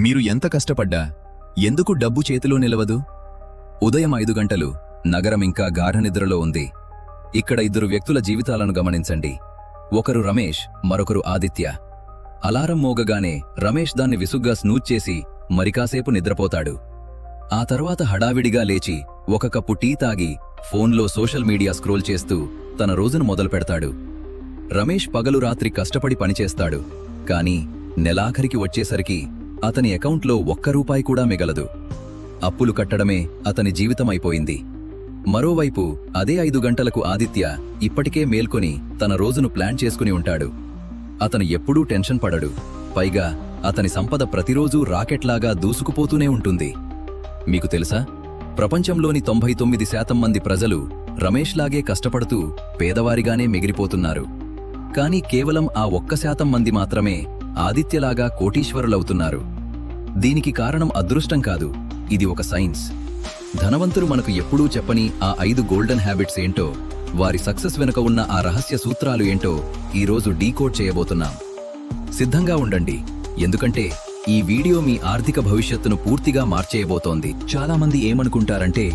మీరు ఎంత కష్టపడ్డా ఎందుకు డబ్బు చేతిలో నిలవదు? ఉదయం 5 గంటలు, నగరం ఇంకా గాఢనిద్రలో ఉంది. ఇక్కడ ఇద్దరు వ్యక్తుల జీవితాలను గమనించండి. ఒకరు రమేష్, మరొకరు ఆదిత్య. అలారం మోగగానే రమేష్ దాన్ని విసుగ్గా స్నూజ్ చేసి మరికాసేపు నిద్రపోతాడు. ఆ తర్వాత హడావిడిగా లేచి ఒక కప్పు టీ తాగి ఫోన్లో సోషల్ మీడియా స్క్రోల్ చేస్తూ తన రోజును మొదలుపెడతాడు. రమేష్ పగలు రాత్రి కష్టపడి పనిచేస్తాడు, కానీ నెలాఖరికి వచ్చేసరికి అతని అకౌంట్లో ₹1 కూడా మిగలదు. అప్పులు కట్టడమే అతని జీవితమైపోయింది. మరోవైపు అదే 5 గంటలకు ఆదిత్య ఇప్పటికే మేల్కొని తన రోజును ప్లాన్ చేసుకుని ఉంటాడు. అతను ఎప్పుడూ టెన్షన్ పడడు. పైగా అతని సంపద ప్రతిరోజూ రాకెట్లాగా దూసుకుపోతూనే ఉంటుంది. మీకు తెలుసా, ప్రపంచంలోని 99% మంది ప్రజలు రమేష్లాగే కష్టపడుతూ పేదవారిగానే మిగిలిపోతున్నారు. కానీ కేవలం ఆ 1% మంది మాత్రమే ఆదిత్యలాగా కోటీశ్వరులవుతున్నారు. దీనికి కారణం అదృష్టం కాదు, ఇది ఒక సైన్స్. ధనవంతులు మనకు ఎప్పుడూ చెప్పని ఆ 5 గోల్డెన్ హ్యాబిట్స్ ఏంటో, వారి సక్సెస్ వెనుక ఉన్న ఆ రహస్య సూత్రాలు ఏంటో ఈరోజు డీకోడ్ చేయబోతున్నాం. సిద్ధంగా ఉండండి, ఎందుకంటే ఈ వీడియో మీ ఆర్థిక భవిష్యత్తును పూర్తిగా మార్చేయబోతోంది. చాలామంది ఏమనుకుంటారంటే,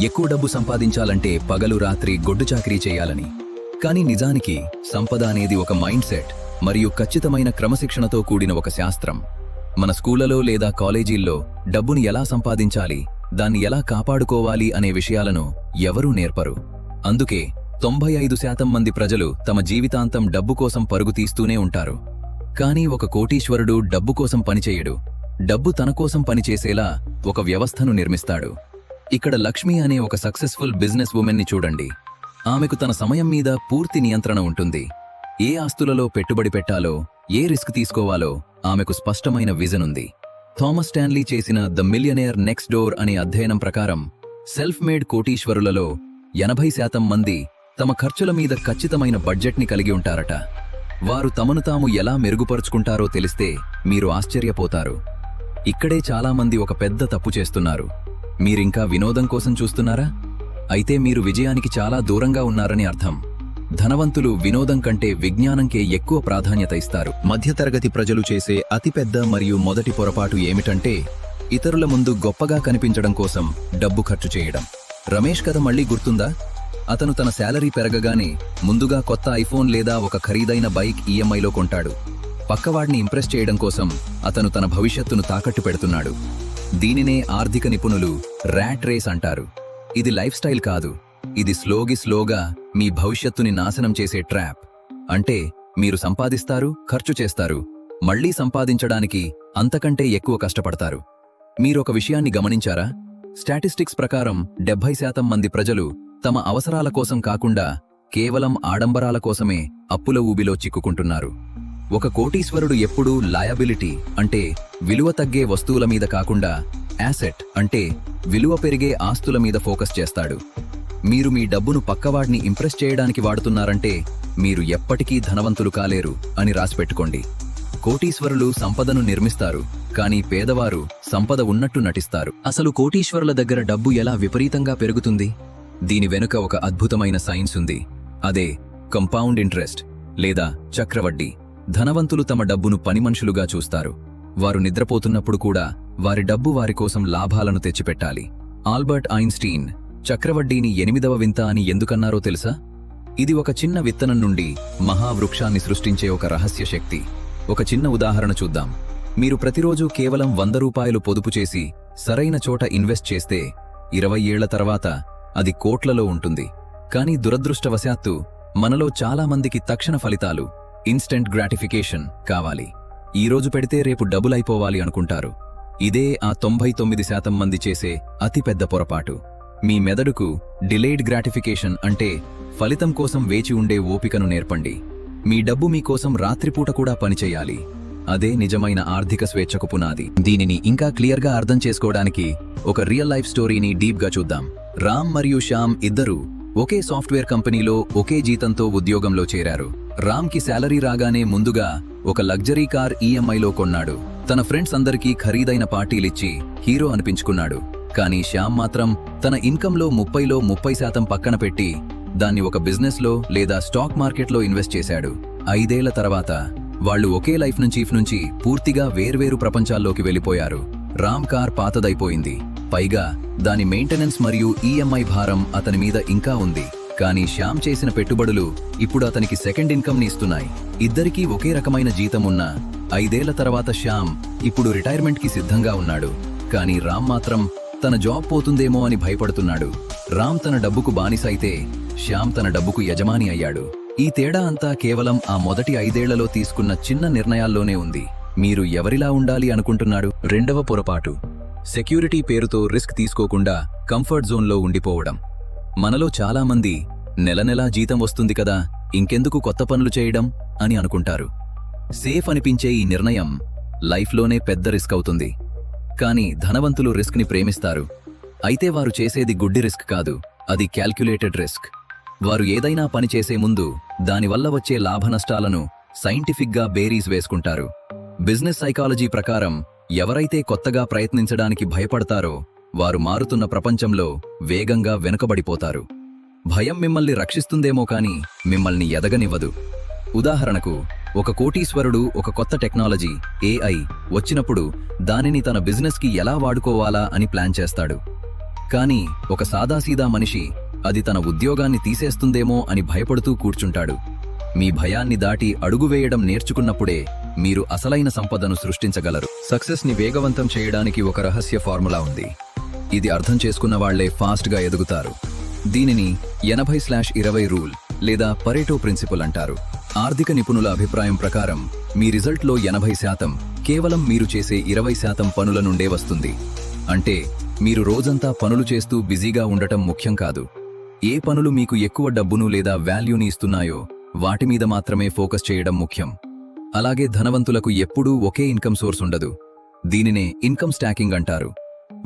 ఎక్కువ డబ్బు సంపాదించాలంటే పగలు రాత్రి గొడ్డు చాకరీ చేయాలని. కానీ నిజానికి సంపద అనేది ఒక మైండ్ సెట్ మరియు ఖచ్చితమైన క్రమశిక్షణతో కూడిన ఒక శాస్త్రం. మన స్కూళ్లలో లేదా కాలేజీల్లో డబ్బుని ఎలా సంపాదించాలి, దాన్ని ఎలా కాపాడుకోవాలి అనే విషయాలను ఎవరూ నేర్పరు. అందుకే 95% మంది ప్రజలు తమ జీవితాంతం డబ్బు కోసం పరుగు తీస్తూనే ఉంటారు. కానీ ఒక కోటీశ్వరుడు డబ్బు కోసం పనిచేయడు. డబ్బు తన కోసం పనిచేసేలా ఒక వ్యవస్థను నిర్మిస్తాడు. ఇక్కడ లక్ష్మి అనే ఒక సక్సెస్ఫుల్ బిజినెస్ ఉమెన్ని చూడండి. ఆమెకు తన సమయం మీద పూర్తి నియంత్రణ ఉంటుంది. ఏ ఆస్తులలో పెట్టుబడి పెట్టాలో, ఏ రిస్క్ తీసుకోవాలో ఆమెకు స్పష్టమైన విజన్ ఉంది. థామస్ స్టాన్లీ చేసిన ద మిలియనేర్ నెక్స్ట్ డోర్ అనే అధ్యయనం ప్రకారం సెల్ఫ్ మేడ్ కోటీశ్వరులలో 80% మంది తమ ఖర్చుల మీద ఖచ్చితమైన బడ్జెట్ని కలిగి ఉంటారట. వారు తమను తాము ఎలా మెరుగుపరుచుకుంటారో తెలిస్తే మీరు ఆశ్చర్యపోతారు. ఇక్కడే చాలామంది ఒక పెద్ద తప్పు చేస్తున్నారు. మీరింకా వినోదం కోసం చూస్తున్నారా? అయితే మీరు విజయానికి చాలా దూరంగా ఉన్నారని అర్థం. ధనవంతులు వినోదం కంటే విజ్ఞానంకే ఎక్కువ ప్రాధాన్యత ఇస్తారు. మధ్యతరగతి ప్రజలు చేసే అతిపెద్ద మరియు మొదటి పొరపాటు ఏమిటంటే, ఇతరుల ముందు గొప్పగా కనిపించడం కోసం డబ్బు ఖర్చు చేయడం. రమేష్ కథ మళ్లీ గుర్తుందా? అతను తన శాలరీ పెరగగానే ముందుగా కొత్త ఐఫోన్ లేదా ఒక ఖరీదైన బైక్ ఈఎంఐలో కొంటాడు. పక్కవాడిని ఇంప్రెస్ చేయడం కోసం అతను తన భవిష్యత్తును తాకట్టు పెడుతున్నాడు. దీనినే ఆర్థిక నిపుణులు ర్యాట్ రేస్ అంటారు. ఇది లైఫ్ స్టైల్ కాదు, ఇది స్లోగా మీ భవిష్యత్తుని నాశనం చేసే ట్రాప్. అంటే మీరు సంపాదిస్తారు, ఖర్చు చేస్తారు, మళ్లీ సంపాదించడానికి అంతకంటే ఎక్కువ కష్టపడతారు. మీరొక విషయాన్ని గమనించారా? స్టాటిస్టిక్స్ ప్రకారం 70% మంది ప్రజలు తమ అవసరాల కోసం కాకుండా కేవలం ఆడంబరాల కోసమే అప్పుల ఊబిలో చిక్కుకుంటున్నారు. ఒక కోటీశ్వరుడు ఎప్పుడూ లయబిలిటీ అంటే విలువ తగ్గే వస్తువుల మీద కాకుండా యాసెట్ అంటే విలువ పెరిగే ఆస్తుల మీద ఫోకస్ చేస్తాడు. మీరు మీ డబ్బును పక్కవాడిని ఇంప్రెస్ చేయడానికి వాడుతున్నారంటే మీరు ఎప్పటికీ ధనవంతులు కాలేరు అని రాసిపెట్టుకోండి. కోటీశ్వరులు సంపదను నిర్మిస్తారు, కానీ పేదవారు సంపద ఉన్నట్టు నటిస్తారు. అసలు కోటీశ్వరుల దగ్గర డబ్బు ఎలా విపరీతంగా పెరుగుతుంది? దీని వెనుక ఒక అద్భుతమైన సైన్స్ ఉంది. అదే కంపౌండ్ ఇంట్రెస్ట్ లేదా చక్రవడ్డీ. ధనవంతులు తమ డబ్బును పనిమనుషులుగా చూస్తారు. వారు నిద్రపోతున్నప్పుడు కూడా వారి డబ్బు వారి కోసం లాభాలను తెచ్చిపెట్టాలి. ఆల్బర్ట్ ఐన్స్టీన్ చక్రవడ్డీని 8వ వింత అని ఎందుకన్నారో తెలుసా? ఇది ఒక చిన్న విత్తనం నుండి మహావృక్షాన్ని సృష్టించే ఒక రహస్య శక్తి. ఒక చిన్న ఉదాహరణ చూద్దాం. మీరు ప్రతిరోజు కేవలం ₹100 పొదుపు చేసి సరైన చోట ఇన్వెస్ట్ చేస్తే 20 ఏళ్ల తర్వాత అది కోట్లలో ఉంటుంది. కానీ దురదృష్టవశాత్తు మనలో చాలా మందికి తక్షణ ఫలితాలు, ఇన్స్టెంట్ గ్రాటిఫికేషన్ కావాలి. ఈరోజు పెడితే రేపు డబుల్ అయిపోవాలి అనుకుంటారు. ఇదే ఆ 99% మంది చేసే అతిపెద్ద పొరపాటు. మీ మెదడుకు డిలేడ్ గ్రాటిఫికేషన్ అంటే ఫలితం కోసం వేచి ఉండే ఓపికను నేర్పండి. మీ డబ్బు మీకోసం రాత్రిపూట కూడా పనిచేయాలి. అదే నిజమైన ఆర్థిక స్వేచ్ఛకు పునాది. దీనిని ఇంకా క్లియర్గా అర్థం చేసుకోవడానికి ఒక రియల్ లైఫ్ స్టోరీని డీప్గా చూద్దాం. రామ్ మరియు శ్యామ్ ఇద్దరూ ఒకే సాఫ్ట్వేర్ కంపెనీలో ఒకే జీతంతో ఉద్యోగంలో చేరారు. రామ్కి శాలరీ రాగానే ముందుగా ఒక లగ్జరీ కార్ ఈఎంఐలో కొన్నాడు. తన ఫ్రెండ్స్ అందరికీ ఖరీదైన పార్టీలిచ్చి హీరో అనిపించుకున్నాడు. కానీ శ్యామ్ మాత్రం తన ఇన్కంలో 30లో 30% పక్కన పెట్టి దాన్ని ఒక బిజినెస్లో లేదా స్టాక్ మార్కెట్లో ఇన్వెస్ట్ చేశాడు. 5 ఏళ్ల తర్వాత వాళ్ళు ఒకే లైఫ్ నుంచి పూర్తిగా వేర్వేరు ప్రపంచాల్లోకి వెళ్ళిపోయారు. రామ్ కార్ పాతదైపోయింది, పైగా దాని మెయింటెనెన్స్ మరియు ఈఎంఐ భారం అతని మీద ఇంకా ఉంది. కానీ శ్యామ్ చేసిన పెట్టుబడులు ఇప్పుడు అతనికి సెకండ్ ఇన్కమ్ ని ఇస్తున్నాయి. ఇద్దరికీ ఒకే రకమైన జీతం ఉన్న 5 ఏళ్ల తర్వాత శ్యామ్ ఇప్పుడు రిటైర్మెంట్ కి సిద్ధంగా ఉన్నాడు. కానీ రామ్ మాత్రం తన జాబ్ పోతుందేమో అని భయపడుతున్నాడు. రామ్ తన డబ్బుకు బానిస అయితే శ్యామ్ తన డబ్బుకు యజమాని అయ్యాడు. ఈ తేడా అంతా కేవలం ఆ మొదటి 5 ఏళ్లలో తీసుకున్న చిన్న నిర్ణయాల్లోనే ఉంది. మీరు ఎవరిలా ఉండాలి అనుకుంటున్నారు? రెండవ పొరపాటు, సెక్యూరిటీ పేరుతో రిస్క్ తీసుకోకుండా కంఫర్ట్ జోన్లో ఉండిపోవడం. మనలో చాలా మంది నెలనెలా జీతం వస్తుంది కదా, ఇంకెందుకు కొత్త పనులు చేయడం అని అనుకుంటారు. సేఫ్ అనిపించే ఈ నిర్ణయం లైఫ్లోనే పెద్ద రిస్క్ అవుతుంది. కానీ ధనవంతులు రిస్క్ ని ప్రేమిస్తారు. అయితే వారు చేసేది గుడ్డి రిస్క్ కాదు, అది క్యాల్క్యులేటెడ్ రిస్క్. వారు ఏదైనా పని చేసే ముందు దానివల్ల వచ్చే లాభనష్టాలను సైంటిఫిక్గా బేరీస్ వేసుకుంటారు. బిజినెస్ సైకాలజీ ప్రకారం ఎవరైతే కొత్తగా ప్రయత్నించడానికి భయపడతారో వారు మారుతున్న ప్రపంచంలో వేగంగా వెనుకబడిపోతారు. భయం మిమ్మల్ని రక్షిస్తుందేమో కానీ మిమ్మల్ని ఎదగనివ్వదు. ఉదాహరణకు, ఒక కోటీశ్వరుడు ఒక కొత్త టెక్నాలజీ AI వచ్చినప్పుడు దానిని తన బిజినెస్కి ఎలా వాడుకోవాలా అని ప్లాన్ చేస్తాడు. కానీ ఒక సాదాసీదా మనిషి అది తన ఉద్యోగాన్ని తీసేస్తుందేమో అని భయపడుతూ కూర్చుంటాడు. మీ భయాన్ని దాటి అడుగు వేయడం నేర్చుకున్నప్పుడే మీరు అసలైన సంపదను సృష్టించగలరు. సక్సెస్ ని వేగవంతం చేయడానికి ఒక రహస్య ఫార్ములా ఉంది. ఇది అర్థం చేసుకున్న వాళ్లే ఫాస్ట్గా ఎదుగుతారు. దీనిని 80/20 రూల్ లేదా పరేటో ప్రిన్సిపల్ అంటారు. ఆర్థిక నిపుణుల అభిప్రాయం ప్రకారం మీ రిజల్ట్లో 80% కేవలం మీరు చేసే 20% పనుల నుండే వస్తుంది. అంటే మీరు రోజంతా పనులు చేస్తూ బిజీగా ఉండటం ముఖ్యం కాదు. ఏ పనులు మీకు ఎక్కువ డబ్బును లేదా వాల్యూని ఇస్తున్నాయో వాటి మీద మాత్రమే ఫోకస్ చేయడం ముఖ్యం. అలాగే ధనవంతులకు ఎప్పుడూ ఒకే ఇన్కమ్ సోర్స్ ఉండదు. దీనినే ఇన్కమ్ స్టాకింగ్ అంటారు.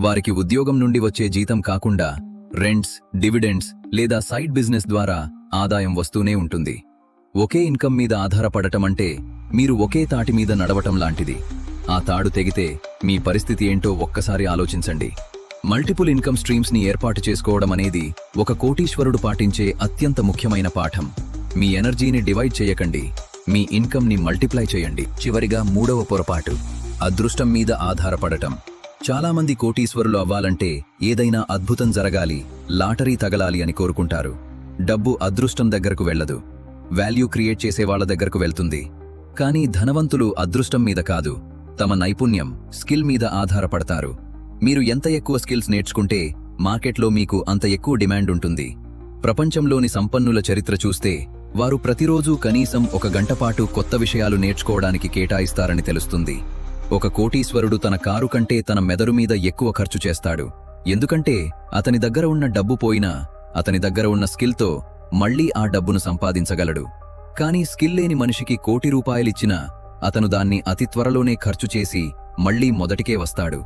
వారికి ఉద్యోగం నుండి వచ్చే జీతం కాకుండా రెంట్స్, డివిడెండ్స్ లేదా సైడ్ బిజినెస్ ద్వారా ఆదాయం వస్తూనే ఉంటుంది. ఒకే ఇన్కమ్ మీద ఆధారపడటం అంటే మీరు ఒకే తాటి మీద నడవటం లాంటిది. ఆ తాడు తెగితే మీ పరిస్థితి ఏంటో ఒక్కసారి ఆలోచించండి. మల్టిపుల్ ఇన్కమ్ స్ట్రీమ్స్ ని ఏర్పాటు చేసుకోవడం అనేది ఒక కోటీశ్వరుడు పాటించే అత్యంత ముఖ్యమైన పాఠం. మీ ఎనర్జీని డివైడ్ చేయకండి, మీ ఇన్కమ్ ని మల్టిప్లై చేయండి. చివరిగా మూడవ పొరపాటు, అదృష్టం మీద ఆధారపడటం. చాలామంది కోటీశ్వరులు అవ్వాలంటే ఏదైనా అద్భుతం జరగాలి, లాటరీ తగలాలి అని కోరుకుంటారు. డబ్బు అదృష్టం దగ్గరకు వెళ్లదు, వాల్యూ క్రియేట్ చేసే వాళ్ళ దగ్గరకు వెళ్తుంది. కానీ ధనవంతులు అదృష్టం మీద కాదు, తమ నైపుణ్యం, స్కిల్ మీద ఆధారపడతారు. మీరు ఎంత ఎక్కువ స్కిల్స్ నేర్చుకుంటే మార్కెట్లో మీకు అంత ఎక్కువ డిమాండ్ ఉంటుంది. ప్రపంచంలోని సంపన్నుల చరిత్ర చూస్తే వారు ప్రతిరోజూ కనీసం 1 గంట పాటు కొత్త విషయాలు నేర్చుకోవడానికి కేటాయిస్తారని తెలుస్తుంది. ఒక కోటీశ్వరుడు తన కారు కంటే తన మెదడు మీద ఎక్కువ ఖర్చు చేస్తాడు. ఎందుకంటే అతని దగ్గర ఉన్న డబ్బు పోయినా అతని దగ్గర ఉన్న స్కిల్తో మళ్లీ ఆ డబ్బును సంపాదించగలడు. కానీ స్కిల్ లేని మనిషికి ₹1 కోటి అతను దాన్ని అతి త్వరలోనే ఖర్చు చేసి మళ్లీ మొదటికే వస్తాడు.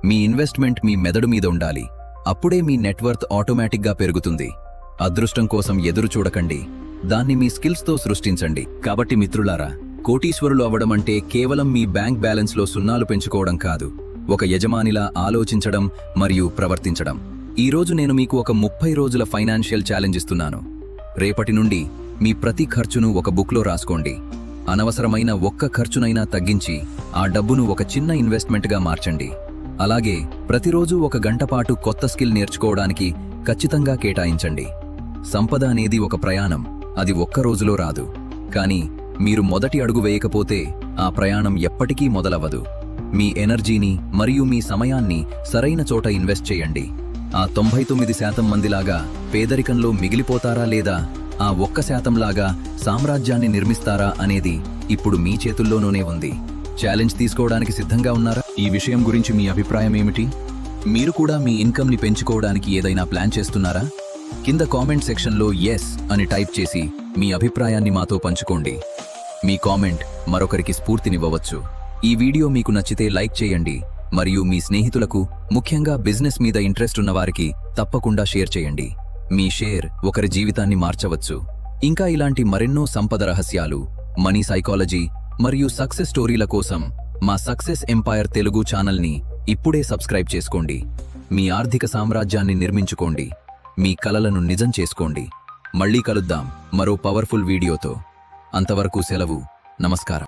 మీ ఇన్వెస్ట్మెంట్ మీ మెదడు మీద ఉండాలి. అప్పుడే మీ నెట్వర్త్ ఆటోమేటిక్గా పెరుగుతుంది. అదృష్టం కోసం ఎదురు చూడకండి, దాన్ని మీ స్కిల్స్తో సృష్టించండి. కాబట్టి మిత్రులారా, కోటీశ్వరులు అవ్వడం అంటే కేవలం మీ బ్యాంక్ బ్యాలెన్స్లో సున్నాలు పెంచుకోవడం కాదు, ఒక యజమానిలా ఆలోచించడం మరియు ప్రవర్తించడం. ఈరోజు నేను మీకు ఒక 30 రోజుల ఫైనాన్షియల్ ఛాలెంజ్ ఇస్తున్నాను. రేపటి నుండి మీ ప్రతి ఖర్చును ఒక బుక్లో రాసుకోండి. అనవసరమైన ఒక్క ఖర్చునైనా తగ్గించి ఆ డబ్బును ఒక చిన్న ఇన్వెస్ట్మెంట్గా మార్చండి. అలాగే ప్రతిరోజు 1 గంట పాటు కొత్త స్కిల్ నేర్చుకోవడానికి ఖచ్చితంగా కేటాయించండి. సంపద అనేది ఒక ప్రయాణం, అది ఒక్క రోజులో రాదు. కానీ మీరు మొదటి అడుగు వేయకపోతే ఆ ప్రయాణం ఎప్పటికీ మొదలవ్వదు. మీ ఎనర్జీని మరియు మీ సమయాన్ని సరైన చోట ఇన్వెస్ట్ చేయండి. ఆ 99% మందిలాగా పేదరికంలో మిగిలిపోతారా లేదా ఆ 1% లాగా సామ్రాజ్యాన్ని నిర్మిస్తారా అనేది ఇప్పుడు మీ చేతుల్లోనే ఉంది. ఛాలెంజ్ తీసుకోవడానికి సిద్ధంగా ఉన్నారా? ఈ విషయం గురించి మీ అభిప్రాయం ఏమిటి? మీరు కూడా మీ ఇన్కమ్ ని పెంచుకోవడానికి ఏదైనా ప్లాన్ చేస్తున్నారా? కింద కామెంట్ సెక్షన్లో yes అని టైప్ చేసి మీ అభిప్రాయాన్ని మాతో పంచుకోండి. మీ కామెంట్ మరొకరికి స్ఫూర్తినివ్వవచ్చు. ఈ వీడియో మీకు నచ్చితే లైక్ చేయండి మరియు మీ స్నేహితులకు, ముఖ్యంగా బిజినెస్ మీద ఇంట్రెస్ట్ ఉన్న వారికి తప్పకుండా షేర్ చేయండి. మీ షేర్ ఒకరి జీవితాన్ని మార్చవచ్చు. ఇంకా ఇలాంటి మరెన్నో సంపద రహస్యాలు, మనీ సైకాలజీ మరియు సక్సెస్ స్టోరీల కోసం మా సక్సెస్ ఎంపైర్ తెలుగు ఛానల్ని ఇప్పుడే సబ్స్క్రైబ్ చేసుకోండి. మీ ఆర్థిక సామ్రాజ్యాన్ని నిర్మించుకోండి, మీ కలలను నిజం చేసుకోండి. మళ్ళీ కలుద్దాం మరో పవర్ఫుల్ వీడియోతో. అంతవరకు సెలవు. నమస్కారం.